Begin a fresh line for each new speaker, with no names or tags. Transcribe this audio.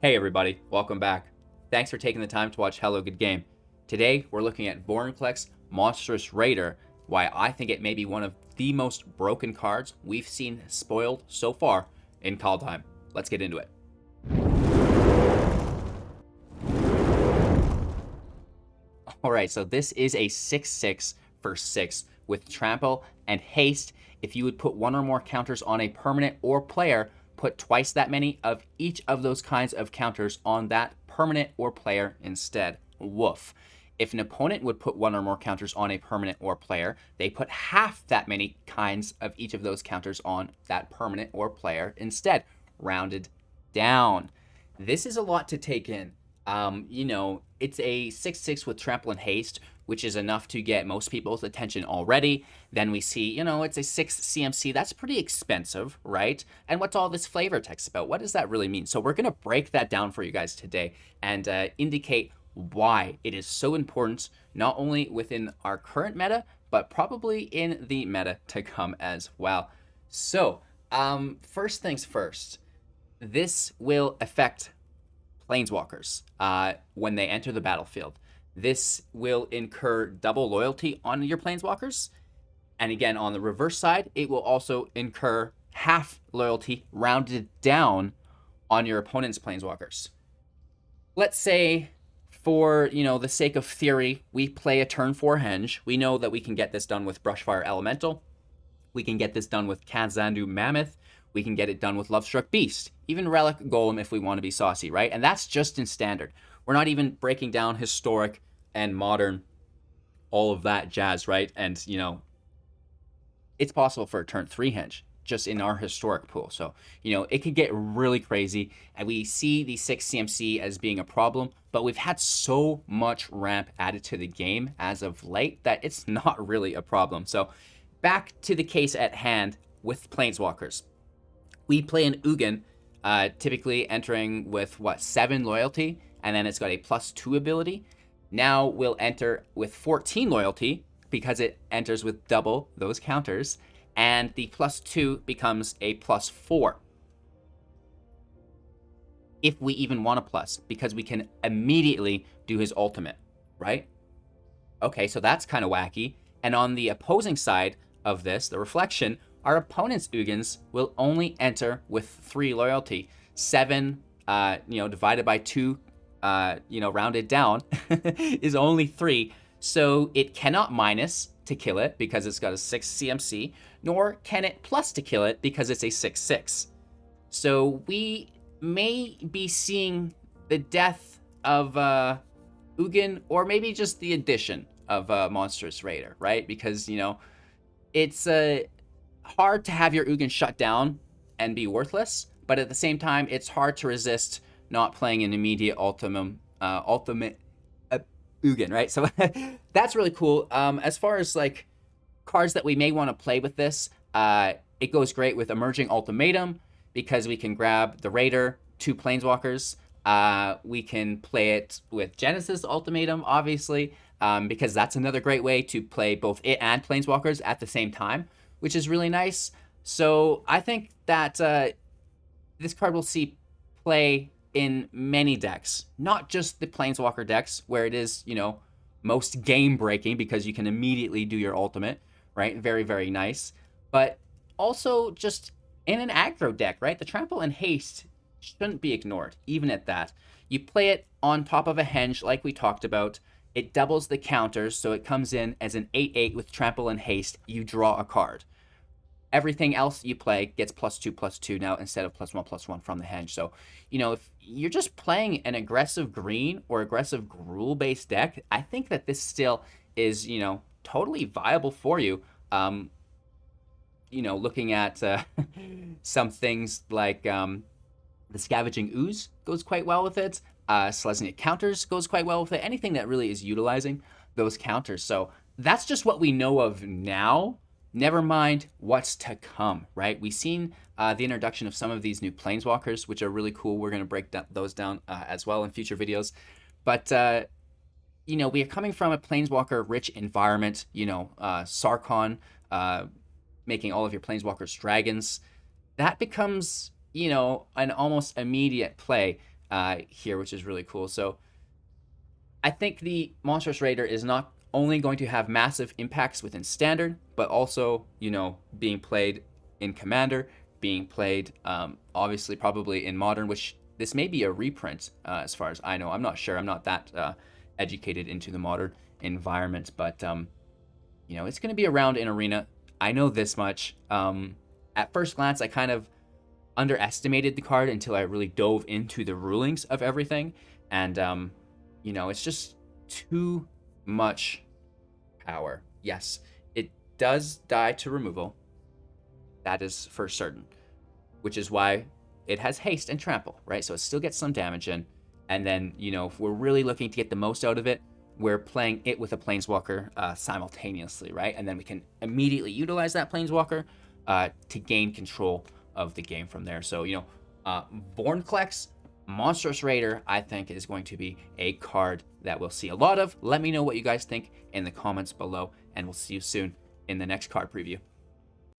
Hey everybody, welcome back. Thanks for taking the time to watch Hello Good Game. Today we're looking at Vorinclex Monstrous Raider, why I think it may be one of the most broken cards we've seen spoiled so far in Kaldheim. Let's get into it. Alright, so this is a 6/6 for 6 with Trample and Haste. If you would put one or more counters on a permanent or player, put twice that many of each of those kinds of counters on that permanent or player instead. Woof. If an opponent would put one or more counters on a permanent or player, they put half that many kinds of each of those counters on that permanent or player instead. Rounded down. This is a lot to take in. It's a 6/6 with Trample and Haste, which is enough to get most people's attention already. Then we see, it's a 6 CMC. That's pretty expensive, right? And what's all this flavor text about? What does that really mean? So we're going to break that down for you guys today and indicate why it is so important, not only within our current meta, but probably in the meta to come as well. So, first things first, this will affect Planeswalkers when they enter the battlefield. This will incur double loyalty on your Planeswalkers. And again, on the reverse side, it will also incur half loyalty rounded down on your opponent's Planeswalkers. Let's say, for the sake of theory, we play a turn 4 Henge. We know that we can get this done with Brushfire Elemental. We can get this done with Kazandu Mammoth. We can get it done with Lovestruck Beast, even Relic Golem if we want to be saucy, right? And that's just in standard. We're not even breaking down historic and modern, all of that jazz, right? And, it's possible for a turn 3 Henge just in our historic pool. So, it could get really crazy. And we see the 6 CMC as being a problem, but we've had so much ramp added to the game as of late that it's not really a problem. So, back to the case at hand with Planeswalkers. We play an Ugin, typically entering with, 7 loyalty, and then it's got a +2 ability. Now we'll enter with 14 loyalty, because it enters with double those counters, and the +2 becomes a +4. If we even want a plus, because we can immediately do his ultimate, right? Okay, so that's kind of wacky. And on the opposing side of this, the reflection, our opponent's Ugins will only enter with 3 loyalty. 7, divided by 2, rounded down, is only 3. So it cannot minus to kill it because it's got a 6 CMC, nor can it plus to kill it because it's a 6/6. So we may be seeing the death of Ugin, or maybe just the addition of Monstrous Raider, right? Because, it's hard to have your Ugin shut down and be worthless, but at the same time, it's hard to resist not playing an immediate ultimate Ugin, right? So that's really cool. As far as like cards that we may want to play with this, it goes great with Emerging Ultimatum because we can grab the Raider, 2 Planeswalkers. We can play it with Genesis Ultimatum, obviously, because that's another great way to play both it and Planeswalkers at the same time, which is really nice. So I think that this card will see play in many decks, not just the Planeswalker decks, where it is, most game-breaking because you can immediately do your ultimate, right? Very, very nice. But also just in an aggro deck, right? The Trample and Haste shouldn't be ignored, even at that. You play it on top of a Henge, like we talked about. It doubles the counters, so it comes in as an 8/8 with Trample and Haste. You draw a card. Everything else you play gets +2/+2 now instead of +1/+1 from the Henge. So, if you're just playing an aggressive green or aggressive Gruul-based deck, I think that this still is, totally viable for you. Looking at some things like the Scavenging Ooze goes quite well with it. Selesnya Counters goes quite well with it. Anything that really is utilizing those counters. So that's just what we know of now. Never mind what's to come, right? We've seen the introduction of some of these new Planeswalkers, which are really cool. We're going to break those down as well in future videos. But, we are coming from a Planeswalker-rich environment, Sarkhan, making all of your Planeswalkers dragons. That becomes, an almost immediate play here, which is really cool. So I think the Monstrous Raider is not only going to have massive impacts within Standard, but also, being played in Commander, being played, obviously, probably in Modern, which this may be a reprint, as far as I know. I'm not sure. I'm not that educated into the Modern environment, but, it's going to be around in Arena. I know this much. At first glance, I kind of underestimated the card until I really dove into the rulings of everything. And, it's just too much power. Yes, it does die to removal. That is for certain. Which is why it has haste and trample, right? So it still gets some damage in. And then, if we're really looking to get the most out of it, we're playing it with a Planeswalker simultaneously, right? And then we can immediately utilize that Planeswalker to gain control of the game from there. So, Vorinclex, Monstrous Raider, I think is going to be a card that we'll see a lot of. Let me know what you guys think in the comments below, and we'll see you soon in the next card preview.